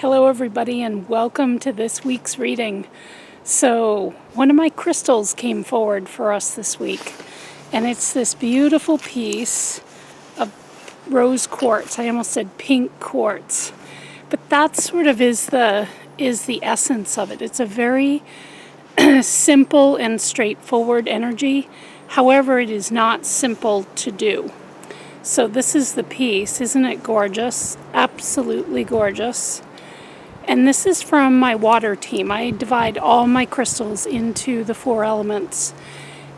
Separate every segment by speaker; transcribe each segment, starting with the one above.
Speaker 1: Hello everybody and welcome to this week's reading. So one of my crystals came forward for us this week, and it's this beautiful piece of rose quartz. I almost said pink quartz, but that sort of is the essence of it. It's a very simple and straightforward energy. However, it is not simple to do. So this is the piece. Isn't it gorgeous? Absolutely gorgeous. And this is from my water team. I divide all my crystals into the 4 elements.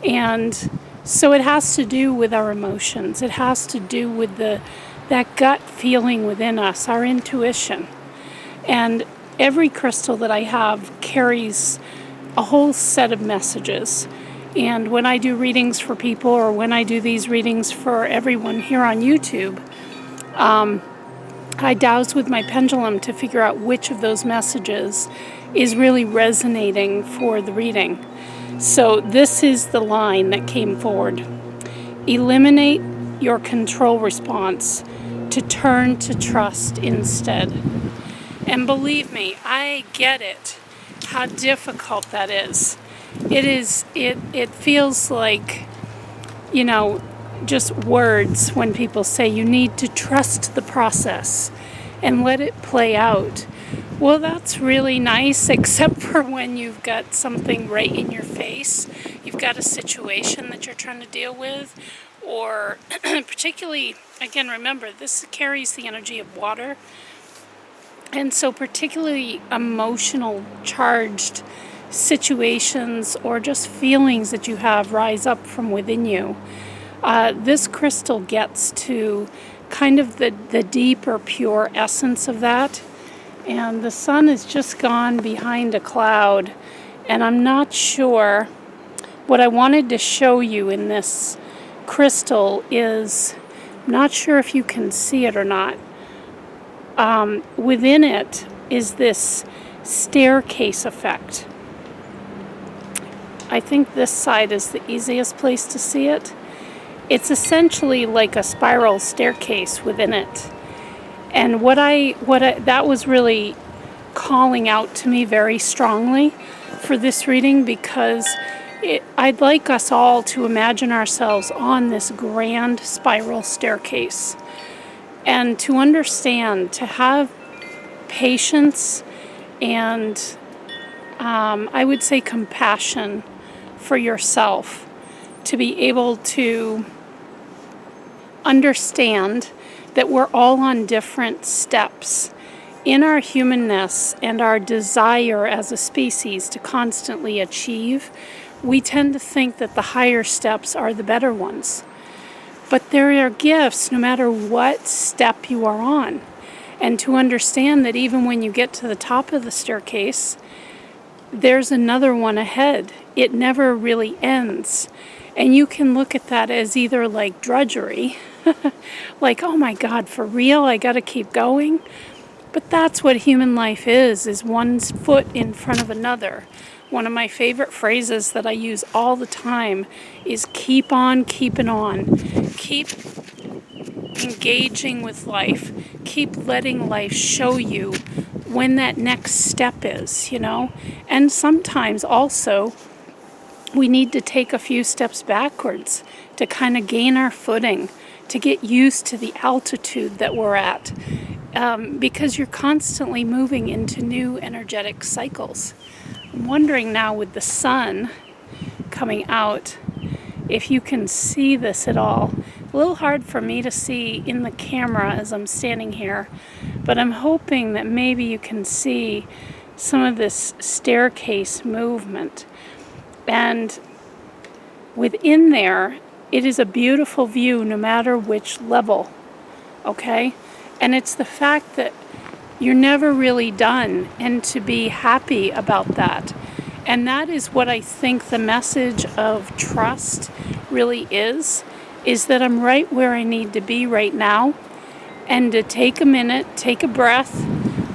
Speaker 1: And so it has to do with our emotions. It has to do with that gut feeling within us, our intuition. And every crystal that I have carries a whole set of messages. And when I do readings for people, or when I do these readings for everyone here on YouTube, I douse with my pendulum to figure out which of those messages is really resonating for the reading. So this is the line that came forward. Eliminate your control response to turn to trust instead. And believe me, I get it, how difficult that is. It feels like, just words when people say you need to trust the process and let it play out. Well, that's really nice, except for when you've got something right in your face. You've got a situation that you're trying to deal with, or particularly, again, remember, this carries the energy of water. And so particularly emotional charged situations or just feelings that you have rise up from within you. This crystal gets to kind of the deeper, pure essence of that. And the sun has just gone behind a cloud. And I'm not sure. What I wanted to show you in this crystal is, I'm not sure if you can see it or not. Within it is this staircase effect. I think this side is the easiest place to see it. It's essentially like a spiral staircase within it. And that was really calling out to me very strongly for this reading, because I'd like us all to imagine ourselves on this grand spiral staircase, and to understand, to have patience and I would say compassion for yourself, to be able to understand that we're all on different steps in our humanness and our desire as a species to constantly achieve. We tend to think that the higher steps are the better ones. But there are gifts no matter what step you are on. And to understand that even when you get to the top of the staircase, there's another one ahead. It never really ends. And you can look at that as either like drudgery, like, oh my God, for real, I got to keep going. But that's what human life is one foot in front of another. One of my favorite phrases that I use all the time is keep on keeping on. Keep engaging with life. Keep letting life show you when that next step is, And sometimes also we need to take a few steps backwards to kind of gain our footing, to get used to the altitude that we're at, because you're constantly moving into new energetic cycles. I'm wondering now, with the sun coming out, if you can see this at all. A little hard for me to see in the camera as I'm standing here, but I'm hoping that maybe you can see some of this staircase movement. And within there, it is a beautiful view no matter which level, okay? And it's the fact that you're never really done, and to be happy about that. And that is what I think the message of trust really is that I'm right where I need to be right now, and to take a minute, take a breath,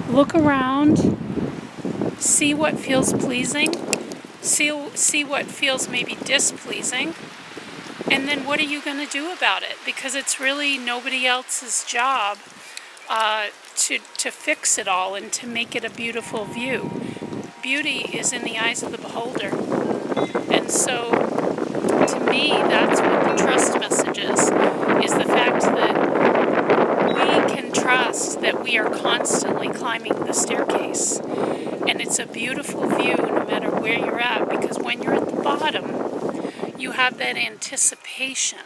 Speaker 1: look around, see what feels pleasing, see what feels maybe displeasing, and then what are you going to do about it? Because it's really nobody else's job to fix it all and to make it a beautiful view. Beauty is in the eyes of the beholder. And so, to me, that's what the trust message is the fact that we can trust that we are constantly climbing the staircase. And it's a beautiful view no matter where you're at, because when you're at the bottom, you have that anticipation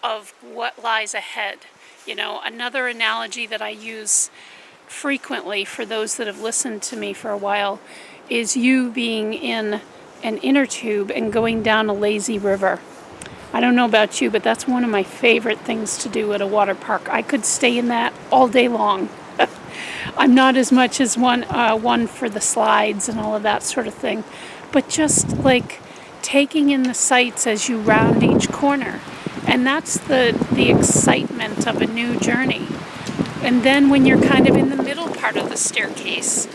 Speaker 1: of what lies ahead. You know, another analogy that I use frequently for those that have listened to me for a while is you being in an inner tube and going down a lazy river. I don't know about you, but that's one of my favorite things to do at a water park. I could stay in that all day long. I'm not as much as one for the slides and all of that sort of thing, but just like taking in the sights as you round each corner. And that's the excitement of a new journey. And then when you're kind of in the middle part of the staircase,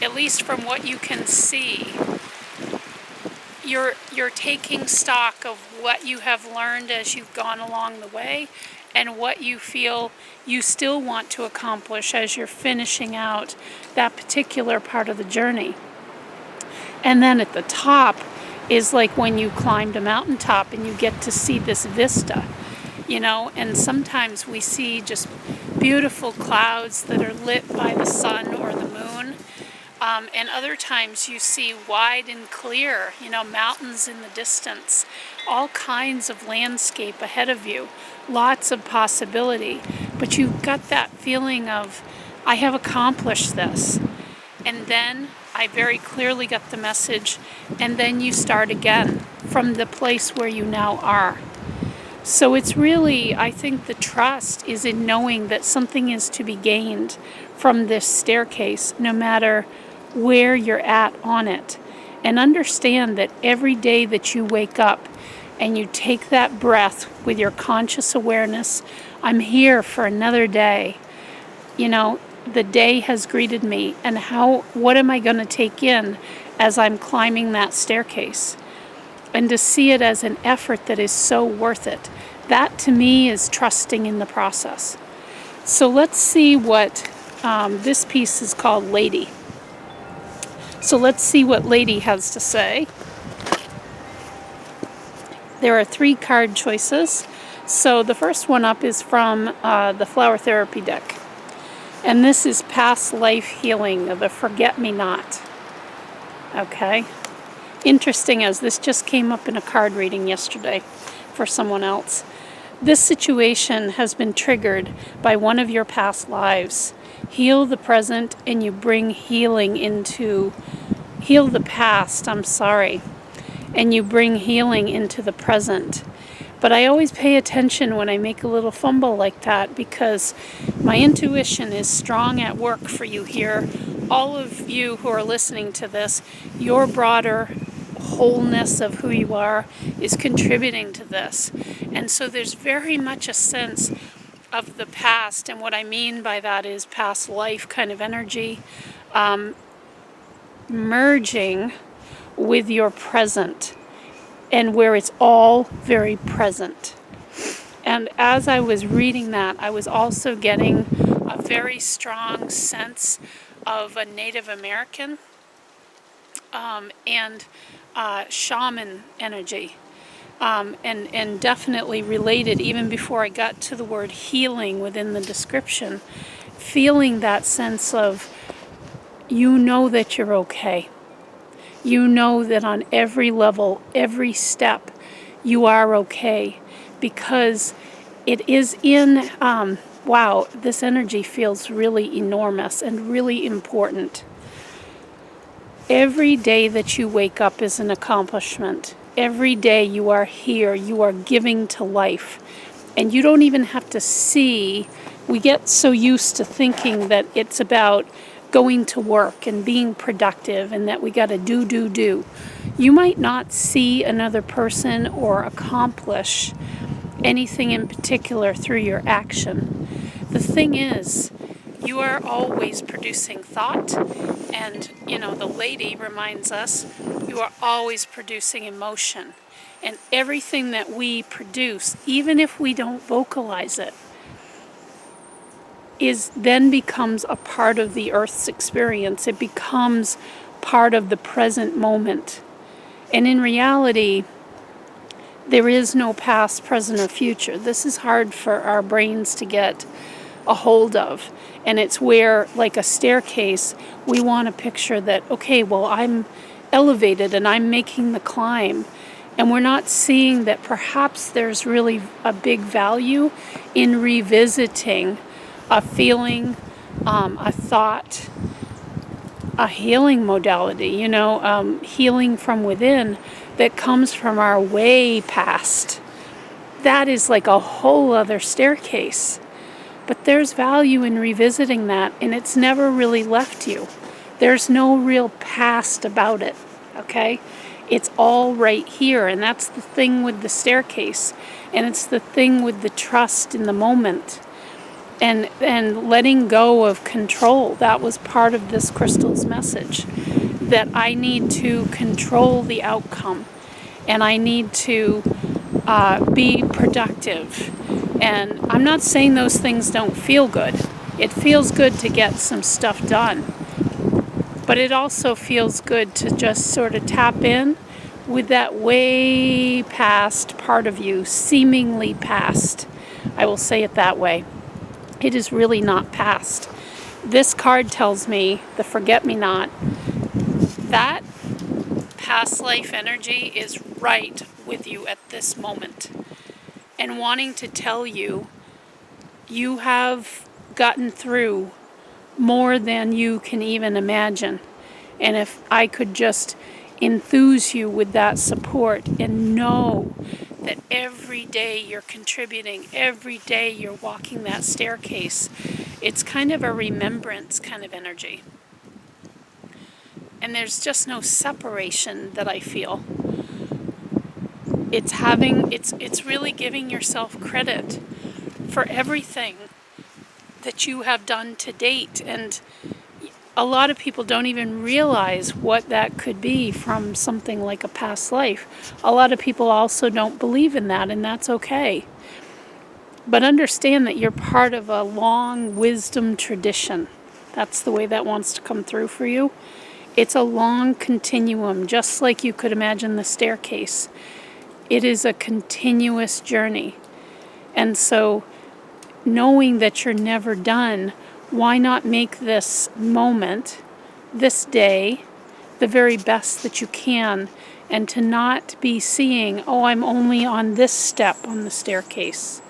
Speaker 1: at least from what you can see, you're taking stock of what you have learned as you've gone along the way and what you feel you still want to accomplish as you're finishing out that particular part of the journey. And then at the top is like when you climbed a mountaintop and you get to see this vista, you know, and sometimes we see just beautiful clouds that are lit by the sun or the moon. And other times you see wide and clear, you know, mountains in the distance, all kinds of landscape ahead of you, lots of possibility. But you've got that feeling of, I have accomplished this. And then I very clearly got the message, and then you start again from the place where you now are. So it's really, I think the trust is in knowing that something is to be gained from this staircase, no matter where you're at on it. And understand that every day that you wake up and you take that breath with your conscious awareness, I'm here for another day. You know, the day has greeted me, and what am I going to take in as I'm climbing that staircase? And to see it as an effort that is so worth it. That to me is trusting in the process. So let's see what this piece is called, Lady. So let's see what Lady has to say. There are 3 card choices. So the first one up is from the Flower Therapy deck. And this is Past Life Healing, the Forget-Me-Not. Okay. Interesting, as this just came up in a card reading yesterday for someone else. This situation has been triggered by one of your past lives. Heal the present and you bring healing into... Heal the past, and you bring healing into the present. But I always pay attention when I make a little fumble like that, because my intuition is strong at work for you here. All of you who are listening to this, your broader wholeness of who you are is contributing to this. And so there's very much a sense of the past, and what I mean by that is past life kind of energy, merging with your present, and where it's all very present. And as I was reading that, I was also getting a very strong sense of a Native American and shaman energy, and definitely related even before I got to the word healing within the description, feeling that sense of, you know that you're okay. You know that on every level, every step, you are okay, because it is in, wow, this energy feels really enormous and really important. Every day that you wake up is an accomplishment. Every day you are here, you are giving to life. And you don't even have to see. We get so used to thinking that it's about going to work and being productive and that we got to do. You might not see another person or accomplish anything in particular through your action. The thing is, you are always producing thought, and, you know, the Lady reminds us, you are always producing emotion. And everything that we produce, even if we don't vocalize it, then becomes a part of the Earth's experience. It becomes part of the present moment. And in reality, there is no past, present, or future. This is hard for our brains to get a hold of. And it's where, like a staircase, we want to picture that, okay, well, I'm elevated and I'm making the climb. And we're not seeing that perhaps there's really a big value in revisiting a feeling, a thought, a healing modality, healing from within that comes from our way past. That is like a whole other staircase. But there's value in revisiting that, and it's never really left you. There's no real past about it, okay? It's all right here, and that's the thing with the staircase. And it's the thing with the trust in the moment. And letting go of control. That was part of this crystal's message. That I need to control the outcome. And I need to be productive. And I'm not saying those things don't feel good. It feels good to get some stuff done. But it also feels good to just sort of tap in with that way past part of you, seemingly past. I will say it that way. It is really not past. This card tells me, the forget-me-not, that past life energy is right with you at this moment. And wanting to tell you, you have gotten through more than you can even imagine. And if I could just enthuse you with that support and know that every day you're contributing, every day you're walking that staircase, it's kind of a remembrance kind of energy. And there's just no separation that I feel. It's really giving yourself credit for everything that you have done to date. And a lot of people don't even realize what that could be from something like a past life. A lot of people also don't believe in that, and that's okay. But understand that you're part of a long wisdom tradition. That's the way that wants to come through for you. It's a long continuum, just like you could imagine the staircase. It is a continuous journey. And so, knowing that you're never done, why not make this moment, this day, the very best that you can, and to not be seeing, oh, I'm only on this step on the staircase.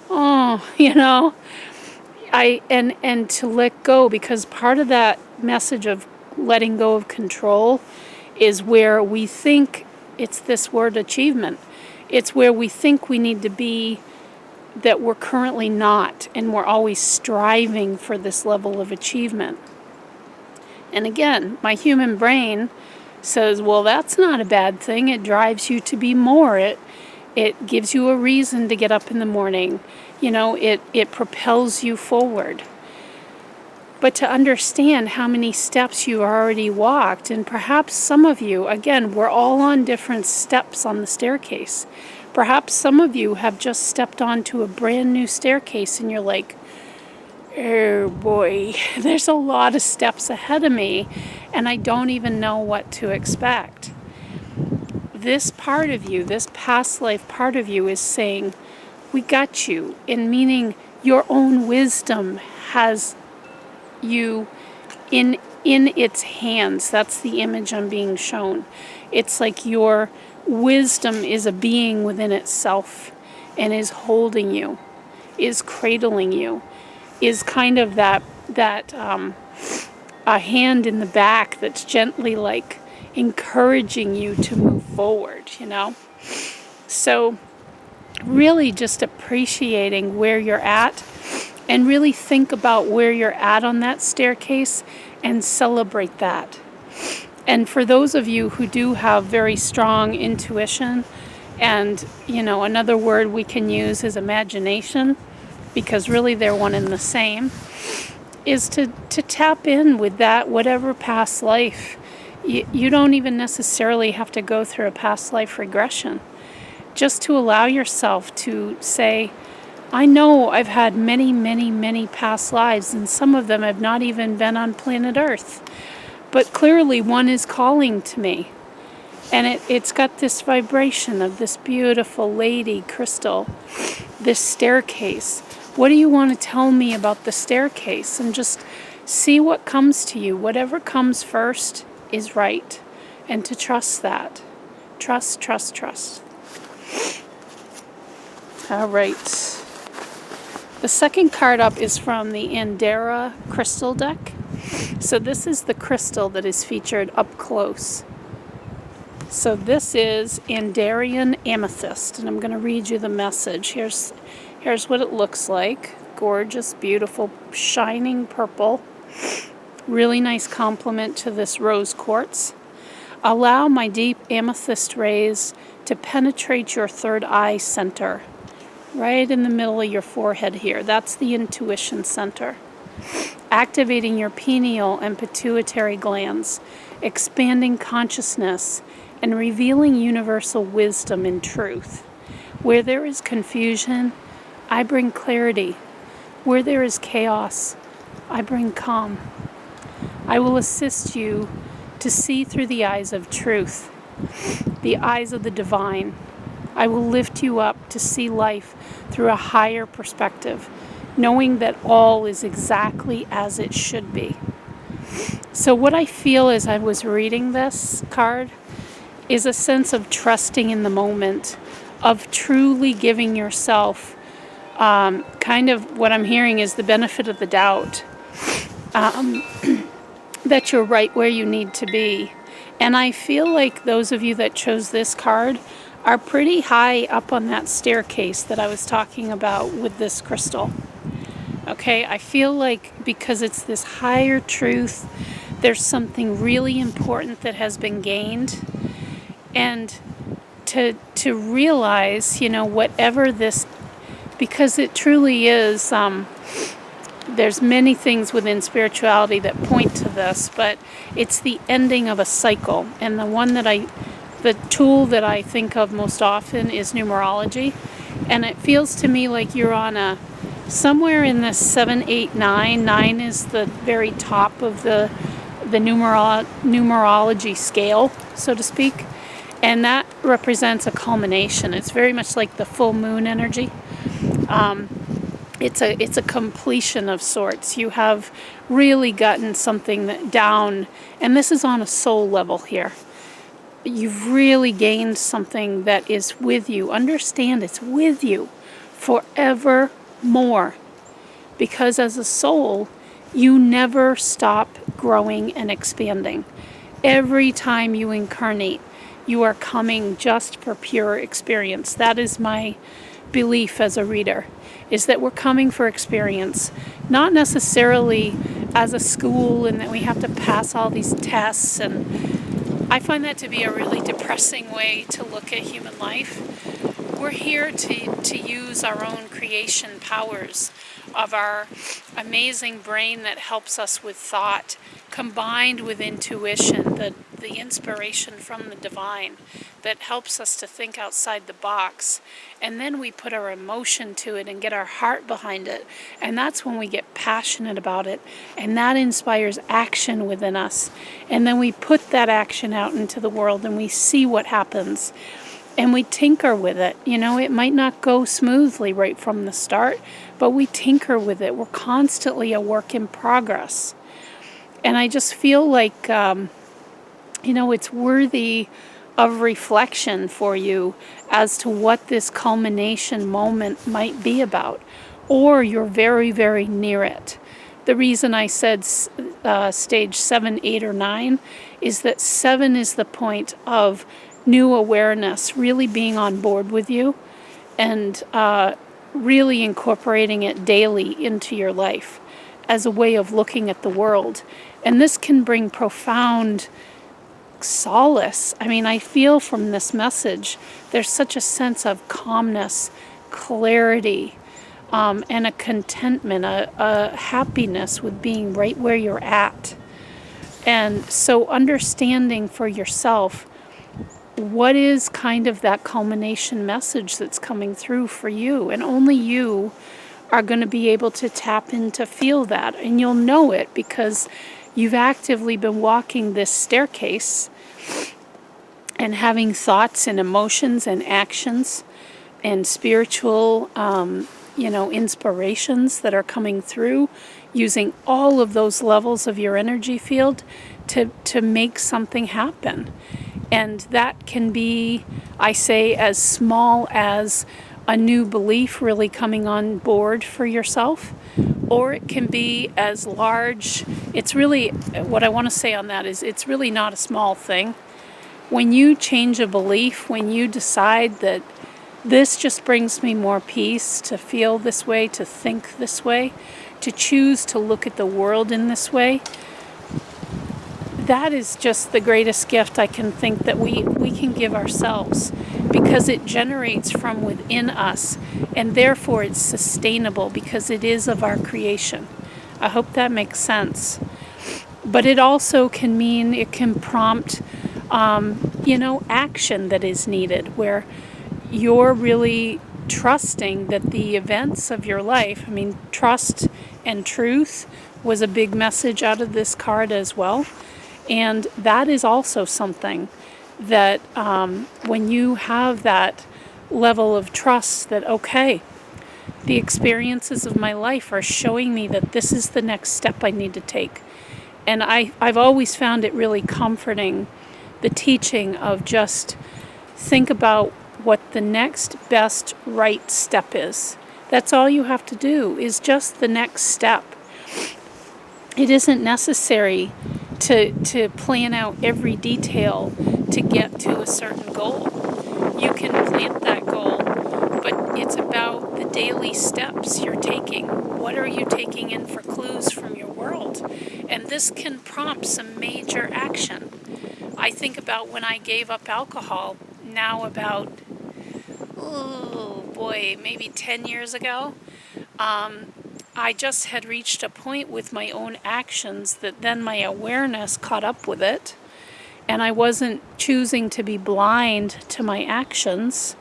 Speaker 1: Oh, and to let go, because part of that message of letting go of control is where we think it's this word achievement. It's where we think we need to be that we're currently not, and we're always striving for this level of achievement. And again, my human brain says, well, that's not a bad thing. It drives you to be more. It gives you a reason to get up in the morning. It propels you forward. But to understand how many steps you already walked, and perhaps some of you, again, we're all on different steps on the staircase. Perhaps some of you have just stepped onto a brand new staircase and you're like, oh boy, there's a lot of steps ahead of me and I don't even know what to expect. This part of you, this past life part of you is saying, we got you, in meaning your own wisdom has you in its hands. That's the image I'm being shown. It's like your wisdom is a being within itself and is holding you, is cradling you, is kind of that a hand in the back that's gently like encouraging you to move forward, So really just appreciating where you're at and really think about where you're at on that staircase and celebrate that. And for those of you who do have very strong intuition, and, another word we can use is imagination, because really they're one and the same, is to tap in with that, whatever past life. You don't even necessarily have to go through a past life regression. Just to allow yourself to say, I know I've had many, many, many past lives, and some of them have not even been on planet Earth. But clearly one is calling to me. And it's got this vibration of this beautiful lady crystal, this staircase. What do you want to tell me about the staircase? And just see what comes to you. Whatever comes first is right. And to trust that. Trust, trust, trust. All right. The second card up is from the Andera crystal deck. So this is the crystal that is featured up close. So this is Andarian amethyst, and I'm going to read you the message. Here's what it looks like. Gorgeous, beautiful, shining purple. Really nice complement to this rose quartz. Allow my deep amethyst rays to penetrate your third eye center. Right in the middle of your forehead here. That's the intuition center. Activating your pineal and pituitary glands, expanding consciousness, and revealing universal wisdom and truth. Where there is confusion, I bring clarity. Where there is chaos, I bring calm. I will assist you to see through the eyes of truth, the eyes of the divine. I will lift you up to see life through a higher perspective, knowing that all is exactly as it should be. So what I feel as I was reading this card is a sense of trusting in the moment, of truly giving yourself, kind of what I'm hearing is the benefit of the doubt, that you're right where you need to be. And I feel like those of you that chose this card are pretty high up on that staircase that I was talking about with this crystal. Okay, I feel like because it's this higher truth, there's something really important that has been gained. And to realize, whatever this, because it truly is, there's many things within spirituality that point to this, but it's the ending of a cycle. And the tool that I think of most often is numerology. And it feels to me like you're on somewhere in the 7, 8, 9. 9 is the very top of the numerology scale, so to speak. And that represents a culmination. It's very much like the full moon energy. It's a completion of sorts. You have really gotten something down, and this is on a soul level here. You've really gained something that is with you. Understand it's with you forevermore. Because as a soul, you never stop growing and expanding. Every time you incarnate, you are coming just for pure experience. That is my belief as a reader, is that we're coming for experience, not necessarily as a school and that we have to pass all these tests. And I find that to be a really depressing way to look at human life. We're here to use our own creation powers of our amazing brain that helps us with thought, combined with intuition, the inspiration from the divine that helps us to think outside the box. And then we put our emotion to it and get our heart behind it. And that's when we get passionate about it. And that inspires action within us. And then we put that action out into the world and we see what happens. And we tinker with it. It might not go smoothly right from the start, but we tinker with it. We're constantly a work in progress. And I just feel like, it's worthy of reflection for you as to what this culmination moment might be about. Or you're very, very near it. The reason I said stage 7, 8, or 9 is that 7 is the point of new awareness, really being on board with you and really incorporating it daily into your life as a way of looking at the world. And this can bring profound solace. I feel from this message, there's such a sense of calmness, clarity, and a contentment, a happiness with being right where you're at. And so understanding for yourself what is kind of that culmination message that's coming through for you. And only you are going to be able to tap in to feel that. And you'll know it because you've actively been walking this staircase and having thoughts and emotions and actions and spiritual, inspirations that are coming through, using all of those levels of your energy field to make something happen. And that can be, I say, as small as a new belief really coming on board for yourself, or it can be as large. It's really, what I want to say on that is, it's really not a small thing. When you change a belief, when you decide that this just brings me more peace to feel this way, to think this way, to choose to look at the world in this way, that is just the greatest gift I can think that we can give ourselves, because it generates from within us, and therefore it's sustainable because it is of our creation. I hope that makes sense. But it also can mean, it can prompt, action that is needed, where you're really trusting that the events of your life, trust and truth was a big message out of this card as well. And that is also something that when you have that level of trust that, okay, the experiences of my life are showing me that this is the next step I need to take. And I've always found it really comforting, the teaching of just think about what the next best right step is. That's all you have to do, is just the next step. It isn't necessary to plan out every detail to get to a certain goal. You can plant that goal, but it's about the daily steps you're taking. What are you taking in for clues from your world? And this can prompt some major action. I think about when I gave up alcohol, now about, maybe 10 years ago. I just had reached a point with my own actions that then my awareness caught up with it, and I wasn't choosing to be blind to my actions,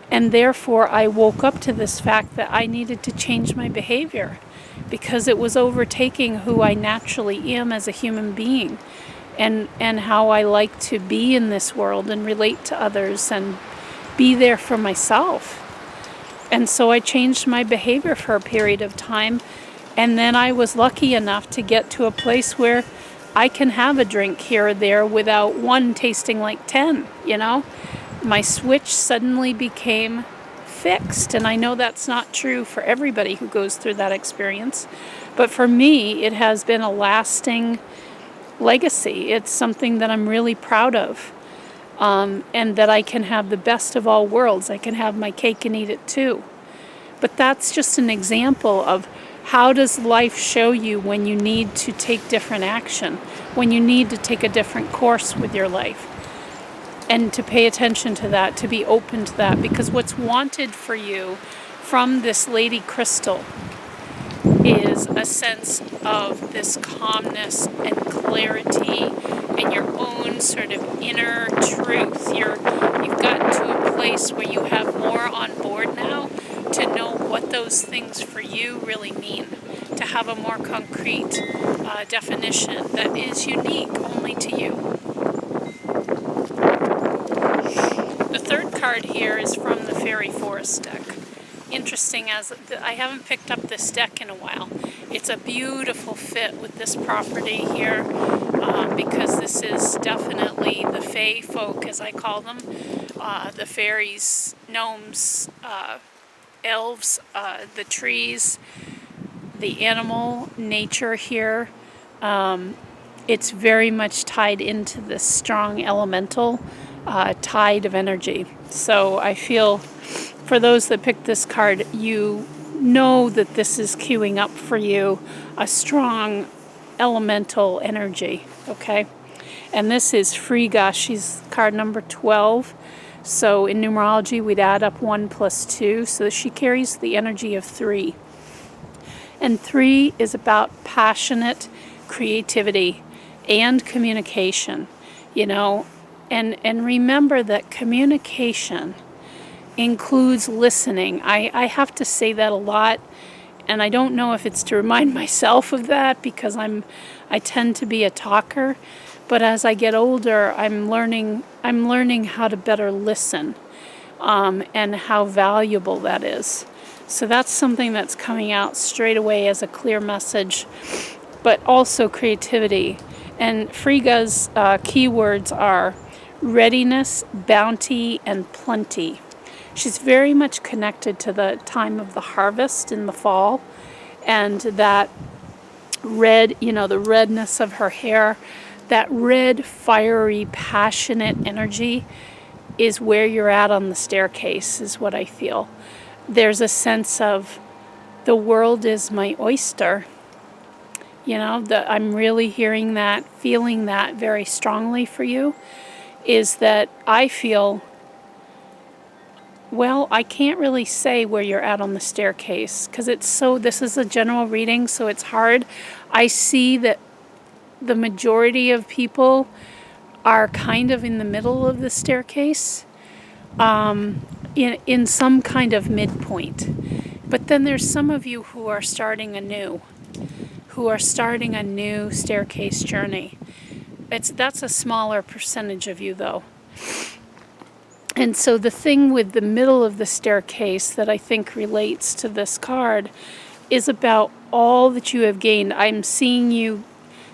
Speaker 1: and therefore I woke up to this fact that I needed to change my behavior because it was overtaking who I naturally am as a human being, and how I like to be in this world and relate to others and be there for myself. And so I changed my behavior for a period of time, and then I was lucky enough to get to a place where I can have a drink here or there without one tasting like 10, My switch suddenly became fixed, and I know that's not true for everybody who goes through that experience, but for me, it has been a lasting legacy. It's something that I'm really proud of. And that I can have the best of all worlds. I can have my cake and eat it too. But that's just an example of how does life show you when you need to take different action, when you need to take a different course with your life. And to pay attention to that, to be open to that, because what's wanted for you from this Lady Crystal is a sense of this calmness and clarity and your own sort of inner truth. You've gotten to a place where you have more on board now to know what those things for you really mean, to have a more concrete definition that is unique only to you. The third card here is from the Fairy Forest deck. Interesting, as I haven't picked up this deck in a while. It's a beautiful fit with this property here, because this is definitely the Fae folk, as I call them, the fairies, gnomes, elves, the trees, the animal nature here. It's very much tied into this strong elemental tide of energy. So I feel, for those that picked this card, you know that this is queuing up for you a strong elemental energy, okay? And this is Frigga. She's card number 12. So in numerology, we'd add up 1 plus 2. So she carries the energy of 3. And 3 is about passionate creativity and communication. And remember that communication includes listening. I have to say that a lot, and I don't know if it's to remind myself of that because I tend to be a talker, but as I get older, I'm learning how to better listen, and how valuable that is. So that's something that's coming out straight away as a clear message, but also creativity. And Frigga's keywords are readiness, bounty, and plenty. She's very much connected to the time of the harvest in the fall, and that red, the redness of her hair, that red, fiery, passionate energy is where you're at on the staircase, is what I feel. There's a sense of the world is my oyster. I'm really hearing that, feeling that very strongly for you, is that I feel, well, I can't really say where you're at on the staircase because this is a general reading, so it's hard. I see that the majority of people are kind of in the middle of the staircase, in some kind of midpoint. But then there's some of you who are starting anew, staircase journey. That's a smaller percentage of you, though. And so the thing with the middle of the staircase that I think relates to this card is about all that you have gained. I'm seeing you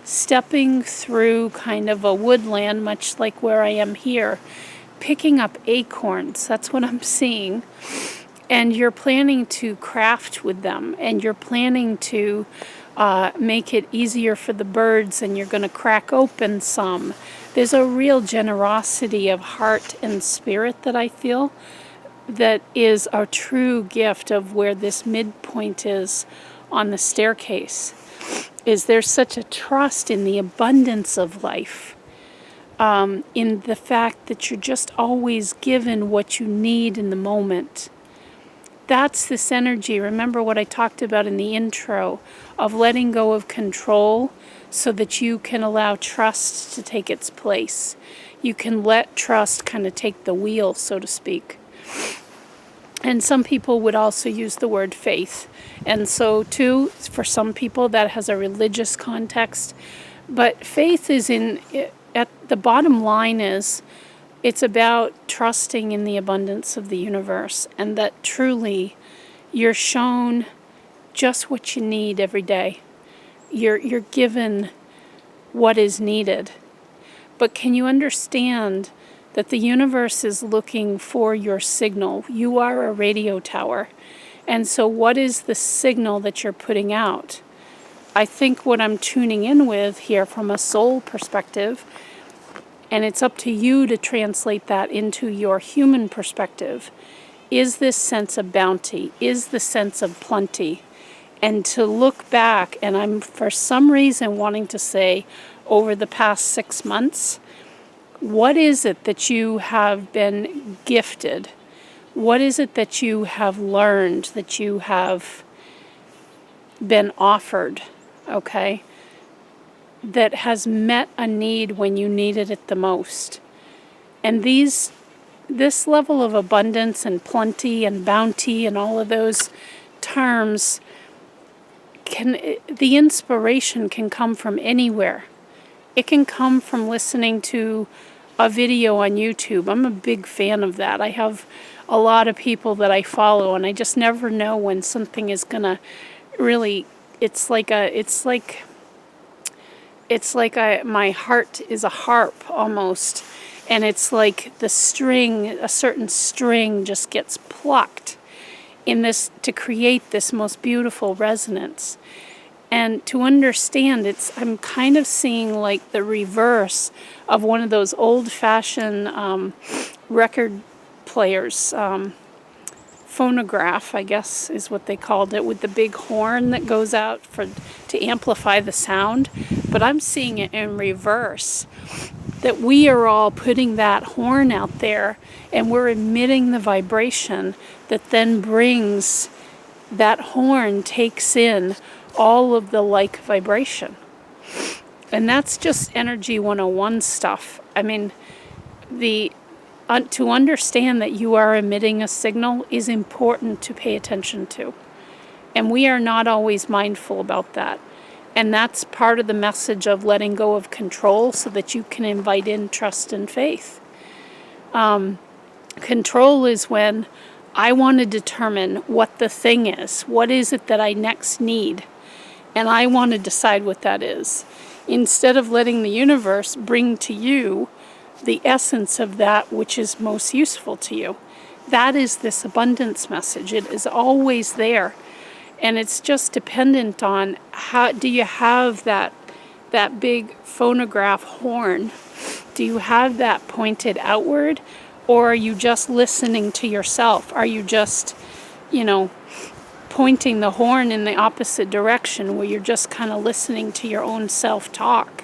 Speaker 1: stepping through kind of a woodland, much like where I am here, picking up acorns. That's what I'm seeing. And you're planning to craft with them, and you're planning to make it easier for the birds, and you're going to crack open some. There's a real generosity of heart and spirit that I feel that is a true gift of where this midpoint is on the staircase. Is there's such a trust in the abundance of life, in the fact that you're just always given what you need in the moment. That's this energy. Remember what I talked about in the intro of letting go of control so that you can allow trust to take its place. You can let trust kind of take the wheel, so to speak. And some people would also use the word faith. And so, too, for some people, that has a religious context. But faith is at the bottom line is, it's about trusting in the abundance of the universe, and that truly you're shown just what you need every day. You're given what is needed. But can you understand that the universe is looking for your signal? You are a radio tower. And so what is the signal that you're putting out? I think what I'm tuning in with here from a soul perspective, and it's up to you to translate that into your human perspective, is this sense of bounty, is the sense of plenty. And to look back, and I'm for some reason wanting to say over the past 6 months, what is it that you have been gifted? What is it that you have learned, that you have been offered, okay, that has met a need when you needed it the most? And this level of abundance and plenty and bounty and all of those terms, the inspiration can come from anywhere. It can come from listening to a video on YouTube. I'm a big fan of that. I have a lot of people that I follow, and I just never know when something is gonna really. My heart is a harp almost, and it's like the string, a certain string, just gets plucked in this to create this most beautiful resonance. And to understand, I'm kind of seeing like the reverse of one of those old-fashioned record players, phonograph, I guess is what they called it, with the big horn that goes out to amplify the sound. But I'm seeing it in reverse, that we are all putting that horn out there, and we're emitting the vibration that then brings, that horn takes in all of the like vibration. And that's just energy 101 stuff. I mean, To understand that you are emitting a signal is important to pay attention to. And we are not always mindful about that. And that's part of the message of letting go of control so that you can invite in trust and faith. Control is when I want to determine what the thing is. What is it that I next need? And I want to decide what that is. Instead of letting the universe bring to you the essence of that which is most useful to you. That is this abundance message. It is always there. And it's just dependent on how do you have that big phonograph horn? Do you have that pointed outward? Or are you just listening to yourself? Are you just, pointing the horn in the opposite direction where you're just kind of listening to your own self-talk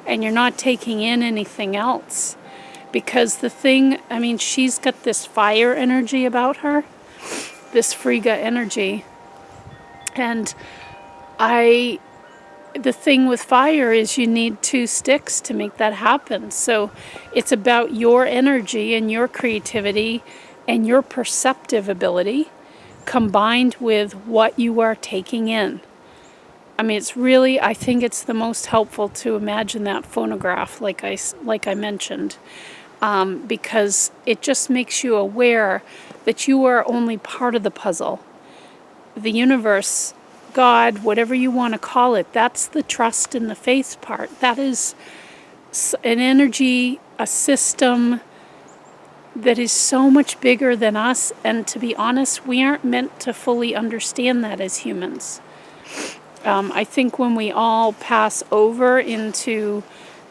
Speaker 1: and you're not taking in anything else? Because she's got this fire energy about her, this Frigga energy. And the thing with fire is you need 2 sticks to make that happen. So it's about your energy and your creativity and your perceptive ability combined with what you are taking in. I think it's the most helpful to imagine that phonograph like I mentioned, because it just makes you aware that you are only part of the puzzle. The universe, God, whatever you want to call it, that's the trust and the faith part. That is an energy, a system that is so much bigger than us. And to be honest, we aren't meant to fully understand that as humans. I think when we all pass over into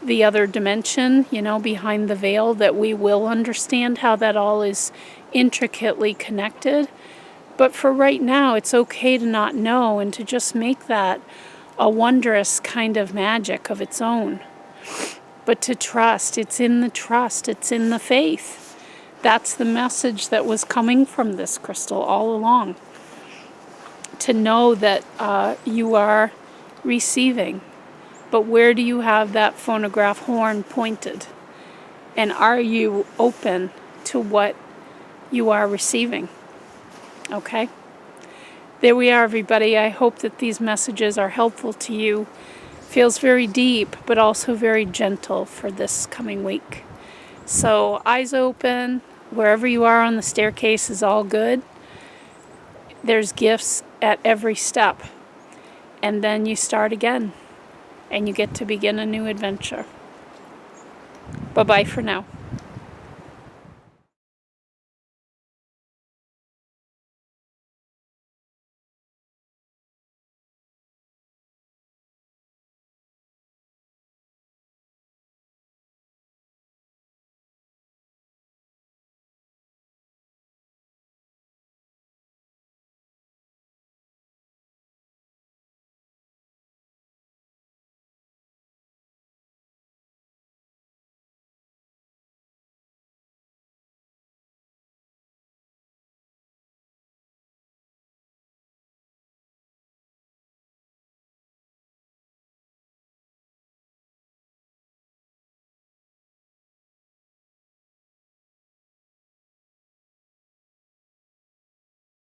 Speaker 1: the other dimension, behind the veil, that we will understand how that all is intricately connected. But for right now, it's okay to not know and to just make that a wondrous kind of magic of its own. But to trust, it's in the trust, it's in the faith. That's the message that was coming from this crystal all along. To know that you are receiving. But where do you have that phonograph horn pointed? And are you open to what you are receiving? Okay? There we are, everybody. I hope that these messages are helpful to you. Feels very deep, but also very gentle for this coming week. So eyes open. Wherever you are on the staircase is all good. There's gifts at every step. And then you start again. And you get to begin a new adventure. Bye-bye for now.